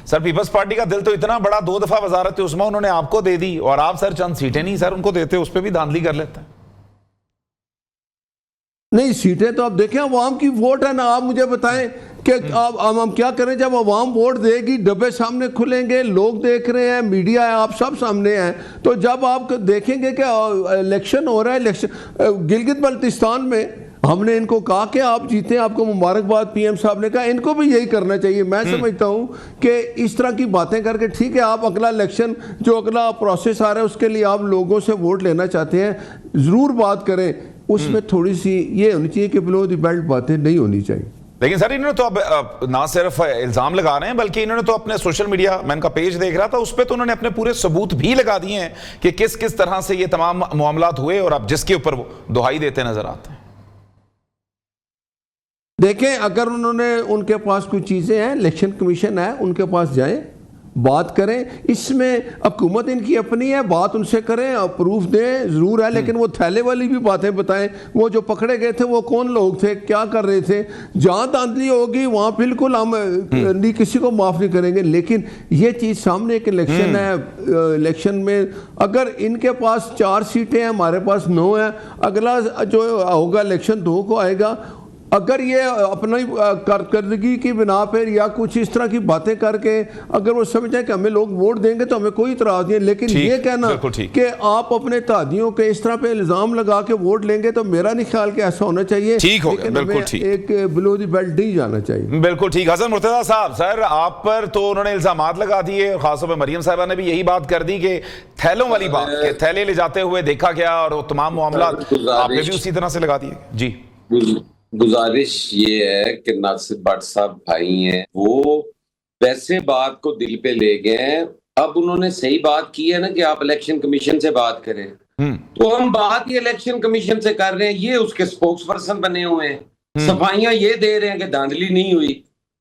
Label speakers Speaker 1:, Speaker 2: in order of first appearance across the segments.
Speaker 1: Sir peoples party का दिल तो इतना बड़ा, 2 दफा वजारत उस्मा उन्होंने आपको दे दी और आप सर चंद सीटें नहीं सर उनको देते, उस पर भी धांधली कर लेते हैं।
Speaker 2: नहीं, सीटें तो आप देखें, अवाम की वोट है ना। आप मुझे बताएं कि आप हम क्या करें जब अवाम वोट देगी, डब्बे सामने खुलेंगे, लोग देख रहे हैं, मीडिया है, आप सब सामने हैं। तो जब आप देखेंगे कि इलेक्शन हो रहा है, इलेक्शन गिलगित बल्तिस्तान में हमने इनको कहा कि आप जीते, आपको मुबारकबाद, पीएम साहब ने कहा इनको भी यही करना चाहिए। मैं समझता हूं कि इस तरह की बातें करके ठीक है, आप अगला इलेक्शन जो अगला प्रोसेस आ रहा है उसके लिए आप लोगों से वोट लेना चाहते हैं, ज़रूर बात करें, उसमें थोड़ी सी ये होनी चाहिए कि बिलो द बेल्ट बातें नहीं होनी चाहिए।
Speaker 1: लेकिन सर इन्होंने तो अब ना सिर्फ इल्जाम लगा रहे हैं बल्कि इन्होंने तो अपने सोशल मीडिया, मैं इनका पेज देख रहा था, उस पर तो उन्होंने अपने पूरे सबूत भी लगा दिए हैं कि किस किस तरह से ये तमाम मामलात हुए और अब जिसके ऊपर वो दुहाई देते नजर आते हैं।
Speaker 2: देखें, अगर उन्होंने, उनके पास कुछ चीज़ें हैं, इलेक्शन कमीशन है, उनके पास जाएं, बात करें। इसमें हुकूमत इनकी अपनी है, बात उनसे करें, प्रूफ दें, ज़रूर है, लेकिन वो थैले वाली भी बातें बताएं। वो जो पकड़े गए थे वो कौन लोग थे, क्या कर रहे थे। जहाँ धांधली होगी वहाँ बिल्कुल हम नहीं, किसी को माफ़ नहीं करेंगे। लेकिन ये चीज़ सामने एक इलेक्शन है, इलेक्शन में अगर इनके पास 4 सीटें हैं, हमारे पास 9 हैं, अगला जो होगा इलेक्शन 2 को आएगा, अगर ये अपनी कारकर्दगी की बिना पर या कुछ इस तरह की बातें करके अगर वो समझें कि हमें लोग वोट देंगे तो हमें कोई इतराज नहीं है, लेकिन ये कहना कि आप अपने तादियों के इस तरह पे इल्जाम लगा के वोट लेंगे तो मेरा नहीं ख्याल कि ऐसा होना चाहिए।
Speaker 1: ठीक हो गया, बिल्कुल ठीक,
Speaker 2: एक बिलो द बेल्ट नहीं जाना चाहिए।
Speaker 1: बिल्कुल ठीक। हसन मुर्तजा साहब, सर आप पर तो उन्होंने इल्जामात लगा दिए, खासतौर पर मरियम साहिबा ने भी यही बात कर दी कि थैलों वाली बात, कि थैले ले जाते हुए देखा गया और वो तमाम मामला आपने भी उसी तरह से लगा दिए। जी,
Speaker 3: गुजारिश ये है कि नासिर भट्ट साहब भाई हैं, वो वैसे बात को दिल पे ले गए। अब उन्होंने सही बात की है ना कि आप इलेक्शन कमीशन से बात करें, तो हम बात ही इलेक्शन कमीशन से कर रहे हैं, ये उसके स्पोक्स पर्सन बने हुए हैं, सफाइयां ये दे रहे हैं कि धांधली नहीं हुई,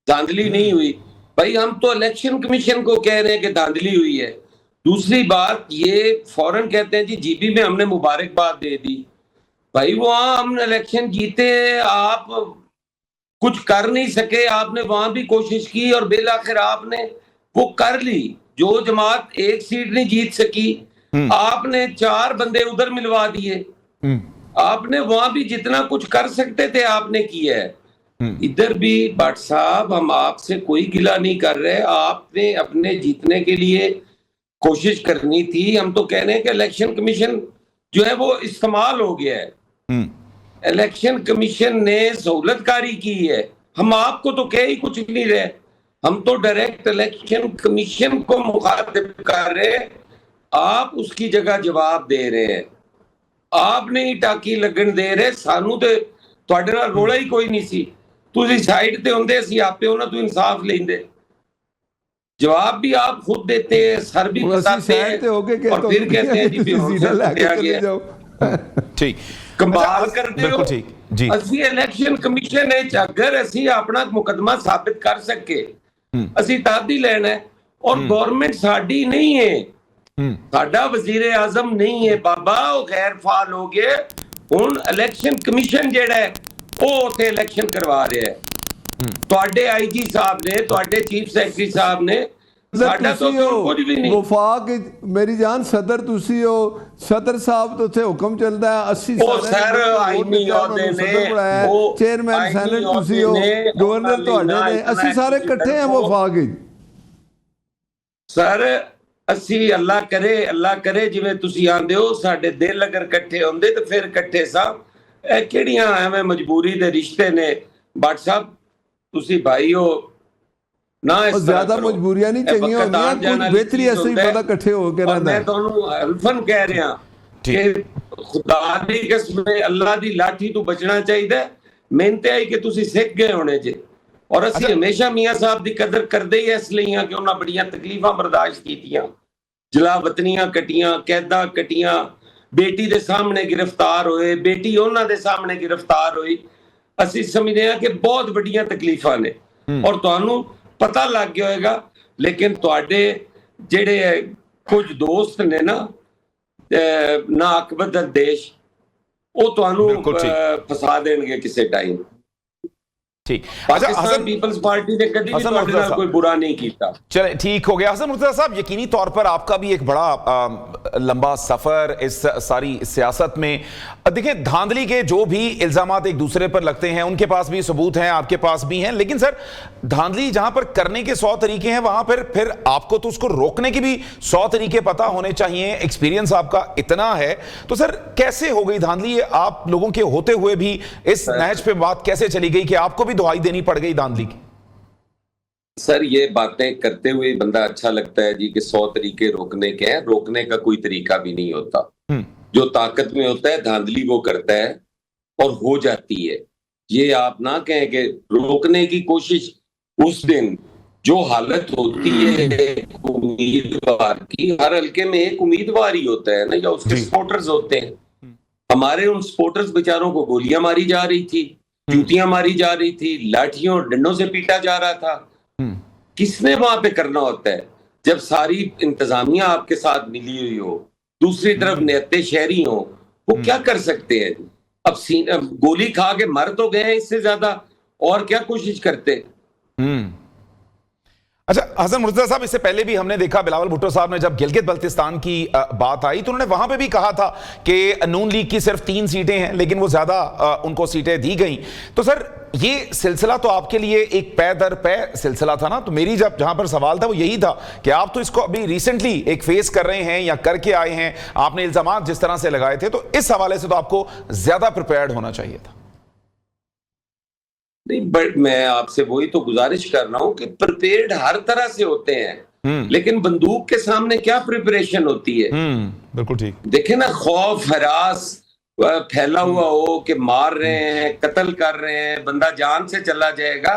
Speaker 3: धांधली नहीं हुई। भाई हम तो इलेक्शन कमीशन को कह रहे हैं कि धांधली हुई है। दूसरी बात, ये फौरन कहते हैं जी जीबी में हमने मुबारकबाद दे दी। भाई वहां हमने इलेक्शन जीते, आप कुछ कर नहीं सके, आपने वहां भी कोशिश की और बिल आखिर आपने वो कर ली। जो जमात 1 सीट नहीं जीत सकी, आपने 4 बंदे उधर मिलवा दिए। आपने वहां भी जितना कुछ कर सकते थे आपने किया है। इधर भी भट्ट साहब, हम आपसे कोई गिला नहीं कर रहे, आपने अपने जीतने के लिए कोशिश करनी थी। हम तो कह रहे हैं कि इलेक्शन कमीशन जो है वो इस्तेमाल हो गया है। इलेक्शन कमीशन ने सहूलतकारी की है, हम आपको तो कह ही कुछ नहीं रहे, हम तो डायरेक्ट इलेक्शन कमीशन को मुखातिब कर रहे हैं। आप उसकी जगह जवाब दे रहे हैं, आप नहीं टाकी लगन दे रहे। सानू ते तुहाडे नाल रोला ही कोई नहीं सी, तुसीं साइड ते हुंदे, असीं आपे उन्हां तों इंसाफ लेंदे। जवाब भी आप खुद देते हैं, सर भी बताते हैं और फिर कहते हैं जी
Speaker 1: ठीक,
Speaker 3: कमाल करते हो।
Speaker 1: ठीक जी,
Speaker 3: ਅਸੀਂ ਇਲੈਕਸ਼ਨ ਕਮਿਸ਼ਨ ਵਿੱਚ ਅਗਰ ਅਸੀਂ ਆਪਣਾ ਮੁਕਦਮਾ ਸਾਬਿਤ ਕਰ ਸਕੇ, ਅਸੀਂ ਤਦ ਹੀ ਲੈਣਾ ਹੈ। ਔਰ ਗਵਰਨਮੈਂਟ ਸਾਡੀ ਨਹੀਂ ਹੈ, ਸਾਡਾ ਵਜ਼ੀਰ ਆਜ਼ਮ ਨਹੀਂ ਹੈ ਬਾਬਾ, ਉਹ ਗੈਰ ਫਾਲ ਹੋ ਗਏ। ਹੁਣ ਇਲੈਕਸ਼ਨ ਕਮਿਸ਼ਨ ਜਿਹੜਾ ਹੈ ਉਹ ਉੱਥੇ ਇਲੈਕਸ਼ਨ ਕਰਵਾ ਰਿਹਾ ਹੈ। ਤੁਹਾਡੇ ਆਈਜੀ ਸਾਹਿਬ ਨੇ, ਤੁਹਾਡੇ ਚੀਫ ਸੈਕਟਰੀ ਸਾਹਿਬ ਨੇ, ਸਾਡਾ ਤਾਂ ਕੁਝ ਵੀ ਨਹੀਂ।
Speaker 2: ਵਫਾਕ ਮੇਰੀ ਜਾਨ ਸਦਰ ਤੁਸੀਂ ਹੋ, ਸਦਰ ਸਾਹਿਬ ਤੋਂ ਉੱਥੇ ਹੁਕਮ ਚੱਲਦਾ ਹੈ। 80
Speaker 3: ਸਰ ਆਈਨੀ ਅਹੁਦੇ ਨੇ,
Speaker 2: ਚੇਅਰਮੈਨ ਸੈਨੇਟ ਤੁਸੀਂ ਹੋ, ਗਵਰਨਰ ਤੁਹਾਡੇ ਨੇ, ਅਸੀਂ ਸਾਰੇ ਇਕੱਠੇ ਹਾਂ ਵਫਾਕ ਵਿੱਚ।
Speaker 3: ਸਰ ਅਸੀਂ ਅੱਲਾ ਕਰੇ ਜਿਵੇਂ ਤੁਸੀਂ ਆਂਦੇ ਹੋ, ਸਾਡੇ ਦਿਲ ਅਗਰ ਇਕੱਠੇ ਹੁੰਦੇ ਤੇ ਫਿਰ ਇਕੱਠੇ ਸਾਂ। ਇਹ ਕਿਹੜੀਆਂ ਐਵੇਂ ਮਜਬੂਰੀ ਦੇ ਰਿਸ਼ਤੇ ਨੇ। ਭੱਟ ਸਾਹਿਬ ਤੁਸੀਂ ਭਾਈ ਹੋ ਨਾ, ਇਸ
Speaker 2: ਜ਼ਿਆਦਾ ਮਜਬੂਰੀਆਂ ਨਹੀਂ ਚੰਗੀਆਂ ਹੁੰਦੀਆਂ, ਕੁਝ ਬਿਹਤਰੀ ਅਸੀਂ ਪਤਾ ਇਕੱਠੇ ਹੋ ਕੇ ਰਹਿੰਦਾ।
Speaker 3: ਮੈਂ ਤੁਹਾਨੂੰ ਹਲਫਨ ਕਹਿ ਰਿਹਾ ਕਿ ਖੁਦਾ ਦੀ ਕਸਮ, ਅੱਲਾ ਦੀ ਲਾਠੀ ਤੋਂ ਬਚਣਾ ਚਾਹੀਦਾ। ਮਿਹਨਤ ਆਈ ਕਿ ਤੁਸੀਂ ਸਿੱਖ ਗਏ ਹੋਣੇ ਜੇ, ਔਰ ਅਸੀਂ ਹਮੇਸ਼ਾ ਮੀਆਂ ਸਾਹਿਬ ਦੀ ਕਦਰ ਕਰਦੇ ਹੀ ਇਸ ਲਈ ਹਾਂ ਕਿ ਉਹਨਾਂ ਬੜੀਆਂ ਤਕਲੀਫਾਂ ਬਰਦਾਸ਼ਤ ਕੀਤੀਆਂ, ਜਲਾਵਤਨੀਆਂ ਕੱਟੀਆਂ, ਕੈਦਾਂ ਕੱਟੀਆਂ, ਬੇਟੀ ਦੇ ਸਾਹਮਣੇ ਗ੍ਰਿਫਤਾਰ ਹੋਏ, ਬੇਟੀ ਉਹਨਾਂ ਦੇ ਸਾਹਮਣੇ ਗ੍ਰਿਫਤਾਰ ਹੋਈ। ਅਸੀਂ ਸਮਝਦੇ ਹਾਂ ਕਿ ਬਹੁਤ ਵੱਡੀਆਂ ਤਕਲੀਫਾਂ ਨੇ ਔਰ ਤੁਹਾਨੂੰ ਪਤਾ ਲੱਗ ਗਿਆ ਹੋਏਗਾ। ਲੇਕਿਨ ਤੁਹਾਡੇ ਜਿਹੜੇ ਕੁਝ ਦੋਸਤ ਨੇ ਨਾ ਅਕਬਰ ਦੇਸ਼, ਉਹ ਤੁਹਾਨੂੰ ਫਸਾ ਦੇਣਗੇ ਕਿਸੇ ਟਾਈਮ।
Speaker 1: ठीक। अच्छा
Speaker 3: पाकिस्तान
Speaker 1: हसन
Speaker 3: पीपल्स पार्टी ने कभी भी
Speaker 1: हसन
Speaker 3: ਤੁਹਾਡੇ
Speaker 1: मुर्तज़ा
Speaker 3: ਨਾਲ कोई बुरा नहीं किया।
Speaker 1: चले ठीक हो गया। हसन मुर्तज़ा साहब, यकीनी तौर पर आपका भी एक बड़ा लंबा सफर इस सारी सियासत में। देखिए, धांधली के जो भी इल्जामात एक दूसरे पर लगते हैं, उनके पास भी सबूत हैं, आपके पास भी हैं, लेकिन सर धांधली जहां पर करने के 100 तरीके हैं, वहां पर फिर आपको तो उसको रोकने के भी 100 तरीके पता होने चाहिए। एक्सपीरियंस आपका इतना है, तो सर कैसे हो गई धांधली? ये आप लोगों के होते हुए भी इस नहज पे बात कैसे चली गई कि आपको भी दुहाई देनी पड़ गई धांधली की?
Speaker 3: सर ये बातें करते हुए बंदा अच्छा लगता है जी कि 100 तरीके रोकने के हैं। रोकने का कोई तरीका भी नहीं होता। जो ताकत में होता है धांधली वो करता है और हो जाती है। ये आप ना कहें कि रोकने की कोशिश, उस दिन जो हालत होती है एक उम्मीदवार की, हर हल्के में एक उम्मीदवार ही होता है ना, या उसके सपोर्टर्स होते हैं। हमारे उन सपोर्टर्स बेचारों को गोलियां मारी जा रही थी, जूतियां मारी जा रही थी, लाठियों और डंडों से पीटा जा रहा था। किसने वहां पे करना होता है जब सारी इंतजामिया आपके साथ मिली हुई हो, दूसरी तरफ निहत्ते शहरी हो, वो क्या कर सकते हैं? अब गोली खा के मर तो गए, इससे ज्यादा और क्या कोशिश करते?
Speaker 1: अच्छा हसन मुर्तज़ा साहब, इससे पहले भी हमने देखा बिलावल भुट्टो साहब ने जब गिलगित बल्तिस्तान की बात आई तो उन्होंने वहां पे भी कहा था कि नून लीग की सिर्फ 3 सीटें हैं, लेकिन वो ज्यादा उनको सीटें दी गई। तो सर ये सिलसिला तो आपके लिए एक पै दर पै सिलसिला था ना। तो मेरी जब जहां पर सवाल था वो यही था कि आप तो इसको अभी रिसेंटली एक फेस कर रहे हैं या करके आए हैं, आपने इल्जामात जिस तरह से लगाए थे, तो इस हवाले से तो आपको ज्यादा प्रिपेयर्ड होना चाहिए था।
Speaker 3: नहीं, बट मैं आपसे वही तो गुजारिश कर रहा हूं कि प्रिपेयर्ड हर तरह से होते हैं, लेकिन बंदूक के सामने क्या प्रिपरेशन होती है?
Speaker 1: बिल्कुल ठीक।
Speaker 3: देखे ना, खौफ हरास फैला हुआ हो कि मार रहे हैं, कत्ल कर रहे हैं, बंदा जान से चला जाएगा।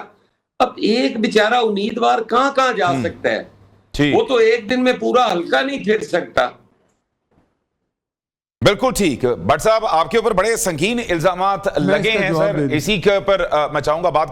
Speaker 3: अब एक बेचारा उम्मीदवार कहां कहां जा सकता है? वो तो एक दिन में पूरा हल्का नहीं फिर सकता।
Speaker 1: बिल्कुल ठीक। भट्ट साहब, आपके ऊपर बड़े संगीन इल्जामात लगे हैं सर, इसी के ऊपर मैं चाहूंगा बात